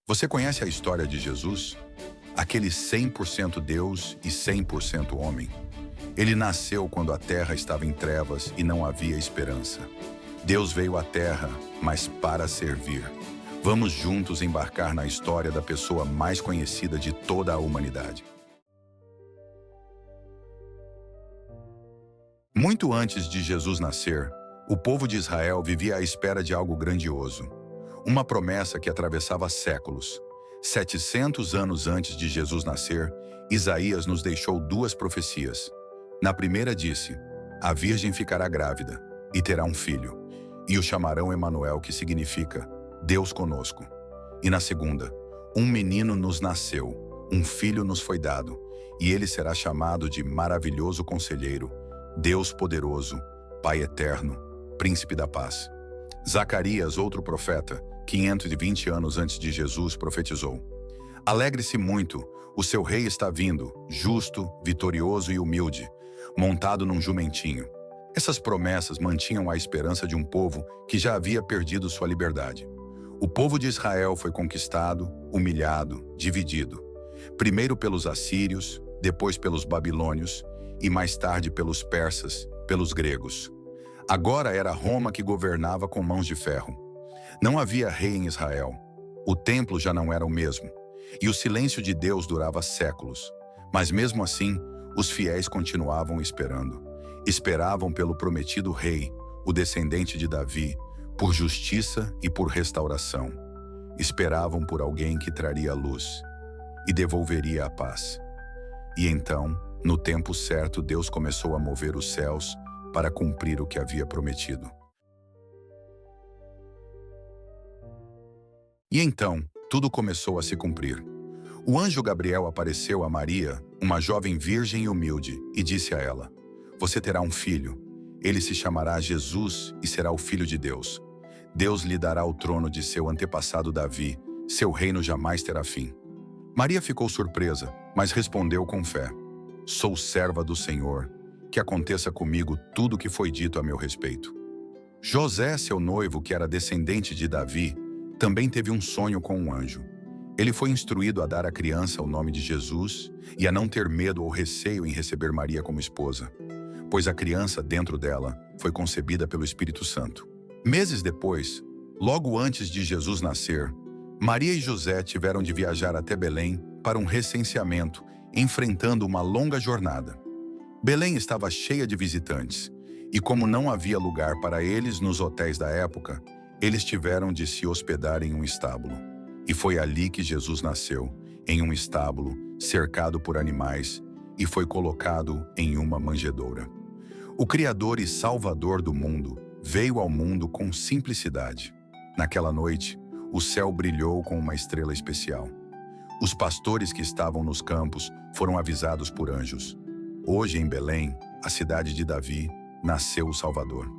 Você conhece a história de Jesus? Aquele 100% Deus e 100% homem. Ele nasceu quando a terra estava em trevas e não havia esperança. Deus veio à terra, mas para servir. Vamos juntos embarcar na história da pessoa mais conhecida de toda a humanidade. Muito antes de Jesus nascer, o povo de Israel vivia à espera de algo grandioso. Uma promessa que atravessava séculos. 700 anos antes de Jesus nascer, Isaías nos deixou duas profecias. Na primeira disse: a virgem ficará grávida e terá um filho, e o chamarão Emanuel, que significa Deus conosco. E na segunda: um menino nos nasceu, um filho nos foi dado, e ele será chamado de Maravilhoso Conselheiro, Deus Poderoso, Pai Eterno, Príncipe da Paz. Zacarias, outro profeta, 520 anos antes de Jesus, profetizou: alegre-se muito, o seu rei está vindo, justo, vitorioso e humilde, montado num jumentinho. Essas promessas mantinham a esperança de um povo que já havia perdido sua liberdade. O povo de Israel foi conquistado, humilhado, dividido. Primeiro pelos assírios, depois pelos babilônios e mais tarde pelos persas, pelos gregos. Agora era Roma que governava com mãos de ferro. Não havia rei em Israel. O templo já não era o mesmo. E o silêncio de Deus durava séculos. Mas mesmo assim, os fiéis continuavam esperando. Esperavam pelo prometido rei, o descendente de Davi, por justiça e por restauração. Esperavam por alguém que traria a luz e devolveria a paz. E então, no tempo certo, Deus começou a mover os céus para cumprir o que havia prometido. E então, tudo começou a se cumprir. O anjo Gabriel apareceu a Maria, uma jovem virgem e humilde, e disse a ela: você terá um filho. Ele se chamará Jesus e será o Filho de Deus. Deus lhe dará o trono de seu antepassado Davi. Seu reino jamais terá fim. Maria ficou surpresa, mas respondeu com fé: sou serva do Senhor. Que aconteça comigo tudo o que foi dito a meu respeito. José, seu noivo, que era descendente de Davi, também teve um sonho com um anjo. Ele foi instruído a dar à criança o nome de Jesus e a não ter medo ou receio em receber Maria como esposa, pois a criança dentro dela foi concebida pelo Espírito Santo. Meses depois, logo antes de Jesus nascer, Maria e José tiveram de viajar até Belém para um recenseamento, enfrentando uma longa jornada. Belém estava cheia de visitantes, e como não havia lugar para eles nos hotéis da época, eles tiveram de se hospedar em um estábulo. E foi ali que Jesus nasceu, em um estábulo, cercado por animais, e foi colocado em uma manjedoura. O Criador e Salvador do mundo veio ao mundo com simplicidade. Naquela noite, o céu brilhou com uma estrela especial. Os pastores que estavam nos campos foram avisados por anjos. Hoje, em Belém, a cidade de Davi, nasceu o Salvador.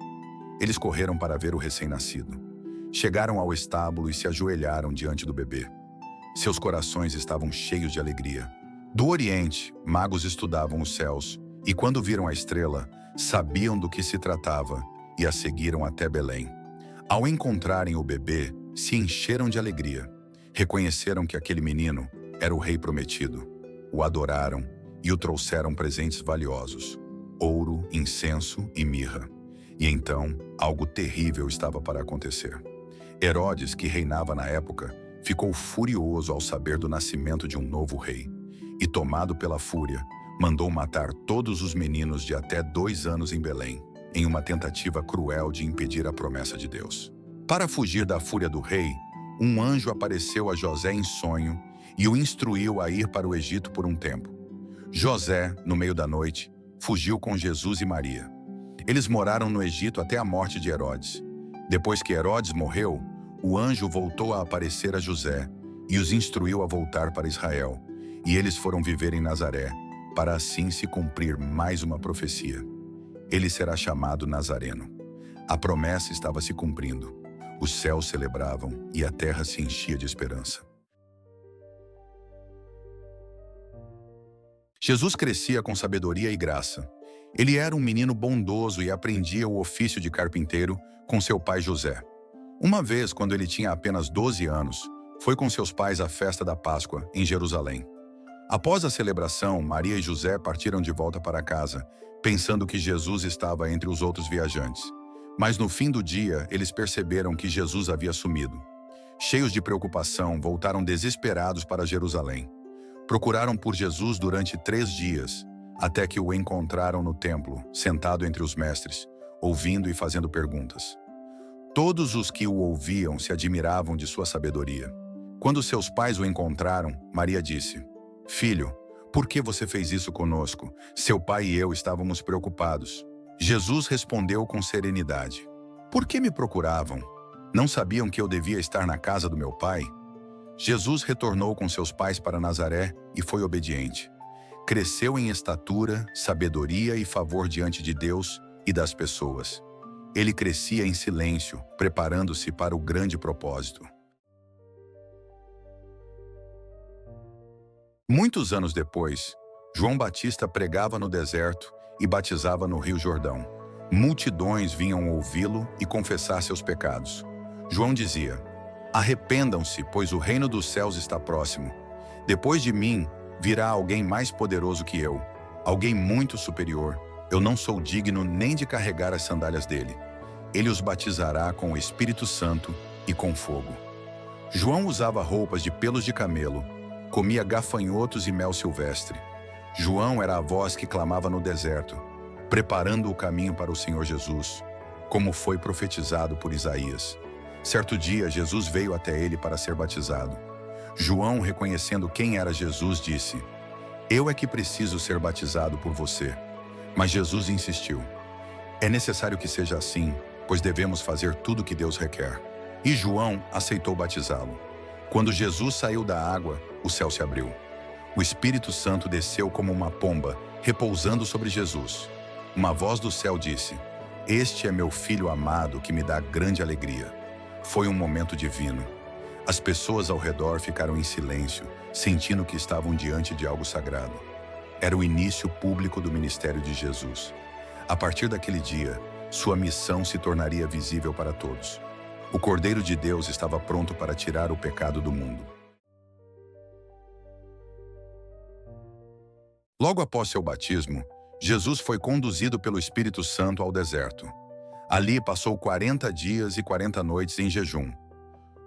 Eles correram para ver o recém-nascido. Chegaram ao estábulo e se ajoelharam diante do bebê. Seus corações estavam cheios de alegria. Do Oriente, magos estudavam os céus, e quando viram a estrela, sabiam do que se tratava e a seguiram até Belém. Ao encontrarem o bebê, se encheram de alegria. Reconheceram que aquele menino era o rei prometido. O adoraram e o trouxeram presentes valiosos: ouro, incenso e mirra. E então, algo terrível estava para acontecer. Herodes, que reinava na época, ficou furioso ao saber do nascimento de um novo rei. E, tomado pela fúria, mandou matar todos os meninos de até 2 anos em Belém, em uma tentativa cruel de impedir a promessa de Deus. Para fugir da fúria do rei, um anjo apareceu a José em sonho e o instruiu a ir para o Egito por um tempo. José, no meio da noite, fugiu com Jesus e Maria. Eles moraram no Egito até a morte de Herodes. Depois que Herodes morreu, o anjo voltou a aparecer a José e os instruiu a voltar para Israel, e eles foram viver em Nazaré, para assim se cumprir mais uma profecia. Ele será chamado Nazareno. A promessa estava se cumprindo. Os céus celebravam e a terra se enchia de esperança. Jesus crescia com sabedoria e graça. Ele era um menino bondoso e aprendia o ofício de carpinteiro com seu pai José. Uma vez, quando ele tinha apenas 12 anos, foi com seus pais à festa da Páscoa, em Jerusalém. Após a celebração, Maria e José partiram de volta para casa, pensando que Jesus estava entre os outros viajantes. Mas no fim do dia, eles perceberam que Jesus havia sumido. Cheios de preocupação, voltaram desesperados para Jerusalém. Procuraram por Jesus durante 3 dias, até que o encontraram no templo, sentado entre os mestres, ouvindo e fazendo perguntas. Todos os que o ouviam se admiravam de sua sabedoria. Quando seus pais o encontraram, Maria disse: "Filho, por que você fez isso conosco? Seu pai e eu estávamos preocupados." Jesus respondeu com serenidade: "Por que me procuravam? Não sabiam que eu devia estar na casa do meu pai?" Jesus retornou com seus pais para Nazaré e foi obediente. Cresceu em estatura, sabedoria e favor diante de Deus e das pessoas. Ele crescia em silêncio, preparando-se para o grande propósito. Muitos anos depois, João Batista pregava no deserto e batizava no Rio Jordão. Multidões vinham ouvi-lo e confessar seus pecados. João dizia: "Arrependam-se, pois o reino dos céus está próximo. Depois de mim, virá alguém mais poderoso que eu, alguém muito superior. Eu não sou digno nem de carregar as sandálias dele. Ele os batizará com o Espírito Santo e com fogo." João usava roupas de pelos de camelo, comia gafanhotos e mel silvestre. João era a voz que clamava no deserto, preparando o caminho para o Senhor Jesus, como foi profetizado por Isaías. Certo dia, Jesus veio até ele para ser batizado. João, reconhecendo quem era Jesus, disse: "Eu é que preciso ser batizado por você." Mas Jesus insistiu: "É necessário que seja assim, pois devemos fazer tudo o que Deus requer." E João aceitou batizá-lo. Quando Jesus saiu da água, o céu se abriu. O Espírito Santo desceu como uma pomba, repousando sobre Jesus. Uma voz do céu disse: "Este é meu filho amado, que me dá grande alegria." Foi um momento divino. As pessoas ao redor ficaram em silêncio, sentindo que estavam diante de algo sagrado. Era o início público do ministério de Jesus. A partir daquele dia, sua missão se tornaria visível para todos. O Cordeiro de Deus estava pronto para tirar o pecado do mundo. Logo após seu batismo, Jesus foi conduzido pelo Espírito Santo ao deserto. Ali passou 40 dias e 40 noites em jejum.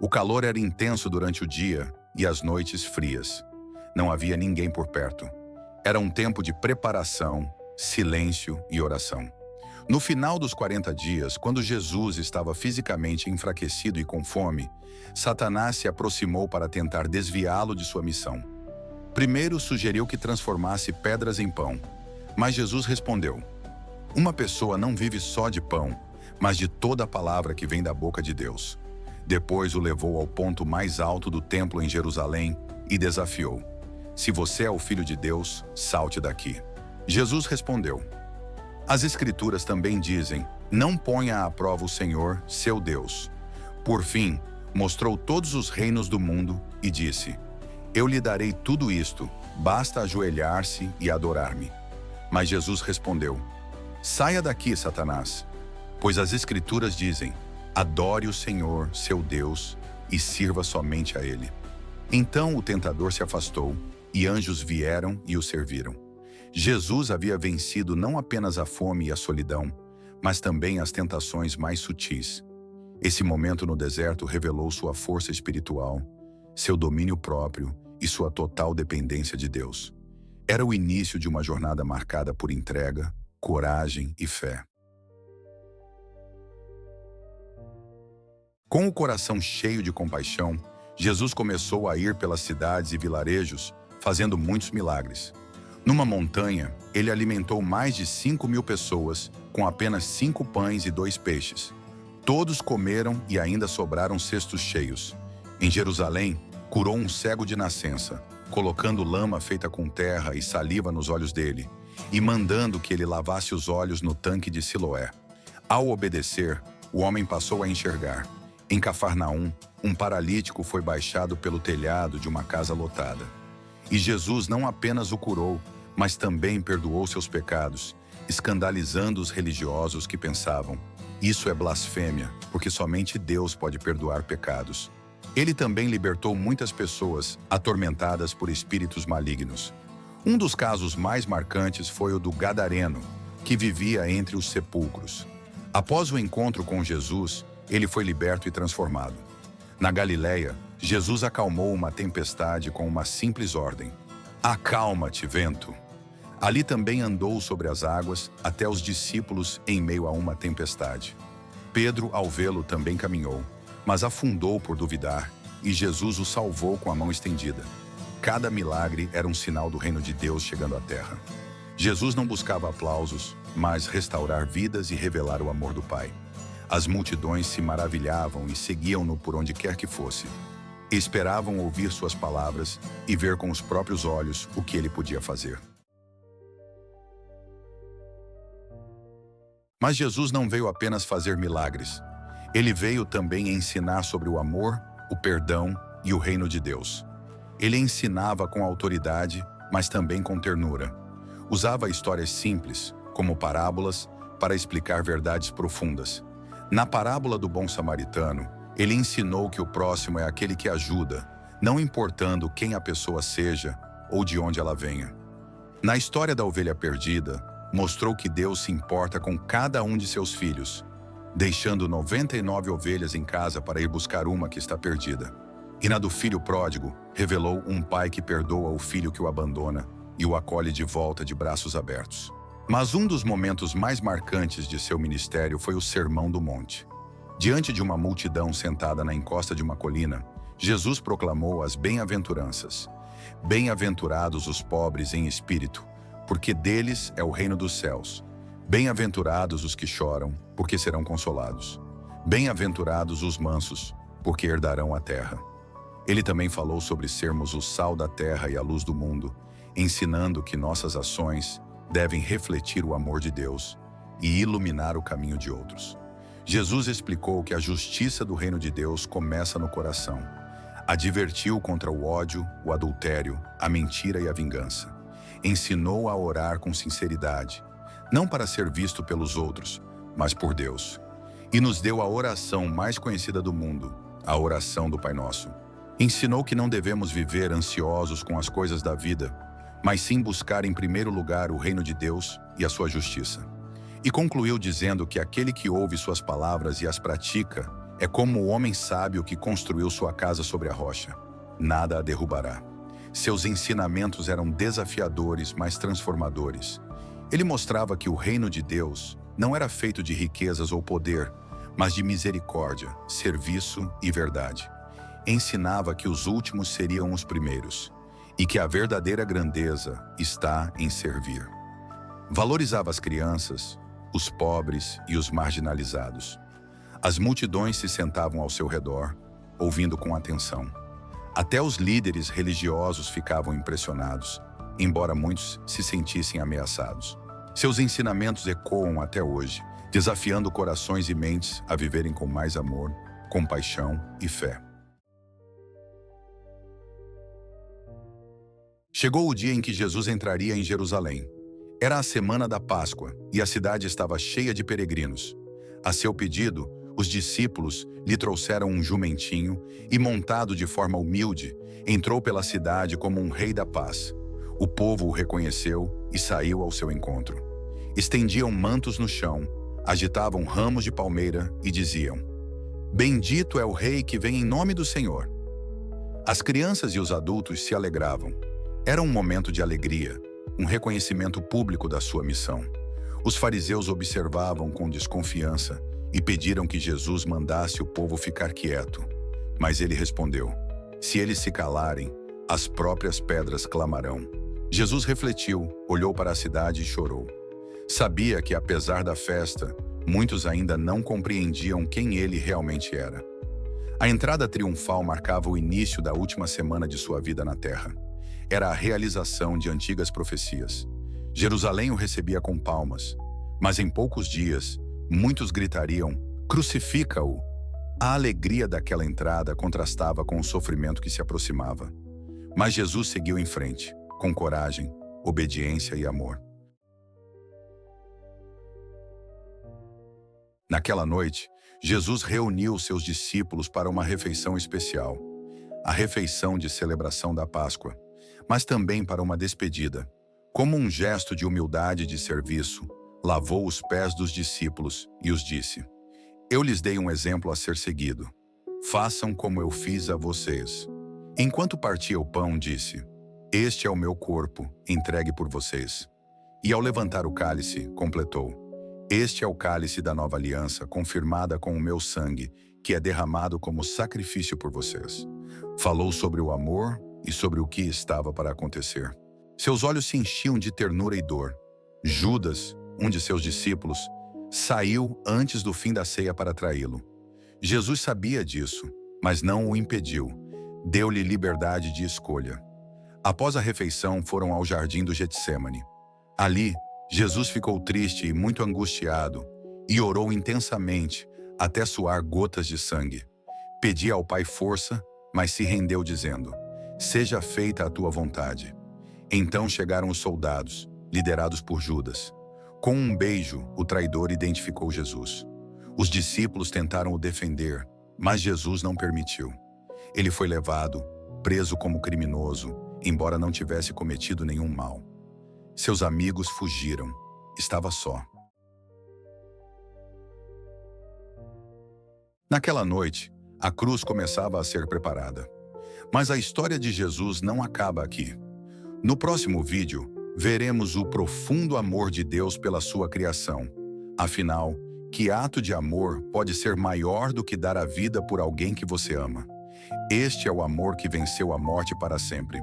O calor era intenso durante o dia e as noites frias. Não havia ninguém por perto. Era um tempo de preparação, silêncio e oração. No final dos 40 dias, quando Jesus estava fisicamente enfraquecido e com fome, Satanás se aproximou para tentar desviá-lo de sua missão. Primeiro sugeriu que transformasse pedras em pão, mas Jesus respondeu: "Uma pessoa não vive só de pão, mas de toda a palavra que vem da boca de Deus." Depois o levou ao ponto mais alto do templo em Jerusalém e desafiou: "Se você é o Filho de Deus, salte daqui." Jesus respondeu: "As Escrituras também dizem: não ponha à prova o Senhor, seu Deus." Por fim, mostrou todos os reinos do mundo e disse: "Eu lhe darei tudo isto, basta ajoelhar-se e adorar-me." Mas Jesus respondeu: "Saia daqui, Satanás, pois as Escrituras dizem: adore o Senhor, seu Deus, e sirva somente a Ele." Então o tentador se afastou, e anjos vieram e o serviram. Jesus havia vencido não apenas a fome e a solidão, mas também as tentações mais sutis. Esse momento no deserto revelou sua força espiritual, seu domínio próprio e sua total dependência de Deus. Era o início de uma jornada marcada por entrega, coragem e fé. Com o coração cheio de compaixão, Jesus começou a ir pelas cidades e vilarejos, fazendo muitos milagres. Numa montanha, ele alimentou mais de 5.000 pessoas com apenas 5 pães e 2 peixes. Todos comeram e ainda sobraram cestos cheios. Em Jerusalém, curou um cego de nascença, colocando lama feita com terra e saliva nos olhos dele, e mandando que ele lavasse os olhos no tanque de Siloé. Ao obedecer, o homem passou a enxergar. Em Cafarnaum, um paralítico foi baixado pelo telhado de uma casa lotada. E Jesus não apenas o curou, mas também perdoou seus pecados, escandalizando os religiosos que pensavam: isso é blasfêmia, porque somente Deus pode perdoar pecados. Ele também libertou muitas pessoas atormentadas por espíritos malignos. Um dos casos mais marcantes foi o do gadareno, que vivia entre os sepulcros. Após o encontro com Jesus, ele foi liberto e transformado. Na Galileia, Jesus acalmou uma tempestade com uma simples ordem: acalma-te, vento. Ali também andou sobre as águas até os discípulos em meio a uma tempestade. Pedro, ao vê-lo, também caminhou, mas afundou por duvidar, e Jesus o salvou com a mão estendida. Cada milagre era um sinal do reino de Deus chegando à terra. Jesus não buscava aplausos, mas restaurar vidas e revelar o amor do Pai. As multidões se maravilhavam e seguiam-no por onde quer que fosse. Esperavam ouvir suas palavras e ver com os próprios olhos o que ele podia fazer. Mas Jesus não veio apenas fazer milagres. Ele veio também ensinar sobre o amor, o perdão e o reino de Deus. Ele ensinava com autoridade, mas também com ternura. Usava histórias simples, como parábolas, para explicar verdades profundas. Na parábola do bom samaritano, ele ensinou que o próximo é aquele que ajuda, não importando quem a pessoa seja ou de onde ela venha. Na história da ovelha perdida, mostrou que Deus se importa com cada um de seus filhos, deixando 99 ovelhas em casa para ir buscar uma que está perdida. E na do filho pródigo, revelou um pai que perdoa o filho que o abandona e o acolhe de volta de braços abertos. Mas um dos momentos mais marcantes de seu ministério foi o Sermão do Monte. Diante de uma multidão sentada na encosta de uma colina, Jesus proclamou as bem-aventuranças. Bem-aventurados os pobres em espírito, porque deles é o reino dos céus. Bem-aventurados os que choram, porque serão consolados. Bem-aventurados os mansos, porque herdarão a terra. Ele também falou sobre sermos o sal da terra e a luz do mundo, ensinando que nossas ações devem refletir o amor de Deus e iluminar o caminho de outros. Jesus explicou que a justiça do reino de Deus começa no coração. Advertiu contra o ódio, o adultério, a mentira e a vingança. Ensinou a orar com sinceridade, não para ser visto pelos outros, mas por Deus. E nos deu a oração mais conhecida do mundo, a oração do Pai Nosso. Ensinou que não devemos viver ansiosos com as coisas da vida, mas sim buscar em primeiro lugar o reino de Deus e a sua justiça. E concluiu dizendo que aquele que ouve suas palavras e as pratica é como o homem sábio que construiu sua casa sobre a rocha. Nada a derrubará. Seus ensinamentos eram desafiadores, mas transformadores. Ele mostrava que o reino de Deus não era feito de riquezas ou poder, mas de misericórdia, serviço e verdade. Ensinava que os últimos seriam os primeiros e que a verdadeira grandeza está em servir. Valorizava as crianças, os pobres e os marginalizados. As multidões se sentavam ao seu redor, ouvindo com atenção. Até os líderes religiosos ficavam impressionados, embora muitos se sentissem ameaçados. Seus ensinamentos ecoam até hoje, desafiando corações e mentes a viverem com mais amor, compaixão e fé. Chegou o dia em que Jesus entraria em Jerusalém. Era a semana da Páscoa e a cidade estava cheia de peregrinos. A seu pedido, os discípulos lhe trouxeram um jumentinho e, montado de forma humilde, entrou pela cidade como um rei da paz. O povo o reconheceu e saiu ao seu encontro. Estendiam mantos no chão, agitavam ramos de palmeira e diziam: "Bendito é o rei que vem em nome do Senhor." As crianças e os adultos se alegravam. Era um momento de alegria, um reconhecimento público da sua missão. Os fariseus observavam com desconfiança e pediram que Jesus mandasse o povo ficar quieto. Mas ele respondeu: "Se eles se calarem, as próprias pedras clamarão." Jesus refletiu, olhou para a cidade e chorou. Sabia que, apesar da festa, muitos ainda não compreendiam quem ele realmente era. A entrada triunfal marcava o início da última semana de sua vida na terra. Era a realização de antigas profecias. Jerusalém o recebia com palmas, mas em poucos dias, muitos gritariam: "Crucifica-o!" A alegria daquela entrada contrastava com o sofrimento que se aproximava. Mas Jesus seguiu em frente, com coragem, obediência e amor. Naquela noite, Jesus reuniu seus discípulos para uma refeição especial, a refeição de celebração da Páscoa, mas também para uma despedida. Como um gesto de humildade e de serviço, lavou os pés dos discípulos e os disse: Eu lhes dei um exemplo a ser seguido. Façam como eu fiz a vocês. Enquanto partia o pão, disse: Este é o meu corpo, entregue por vocês. E ao levantar o cálice, completou: Este é o cálice da nova aliança, confirmada com o meu sangue, que é derramado como sacrifício por vocês. Falou sobre o amor e sobre o que estava para acontecer. Seus olhos se enchiam de ternura e dor. Judas, um de seus discípulos, saiu antes do fim da ceia para traí-lo. Jesus sabia disso, mas não o impediu. Deu-lhe liberdade de escolha. Após a refeição, foram ao jardim do Getsêmani. Ali, Jesus ficou triste e muito angustiado e orou intensamente até suar gotas de sangue. Pedia ao Pai força, mas se rendeu dizendo: Seja feita a tua vontade. Então chegaram os soldados, liderados por Judas. Com um beijo, o traidor identificou Jesus. Os discípulos tentaram o defender, mas Jesus não permitiu. Ele foi levado, preso como criminoso, embora não tivesse cometido nenhum mal. Seus amigos fugiram. Estava só. Naquela noite, a cruz começava a ser preparada. Mas a história de Jesus não acaba aqui. No próximo vídeo, veremos o profundo amor de Deus pela sua criação. Afinal, que ato de amor pode ser maior do que dar a vida por alguém que você ama? Este é o amor que venceu a morte para sempre.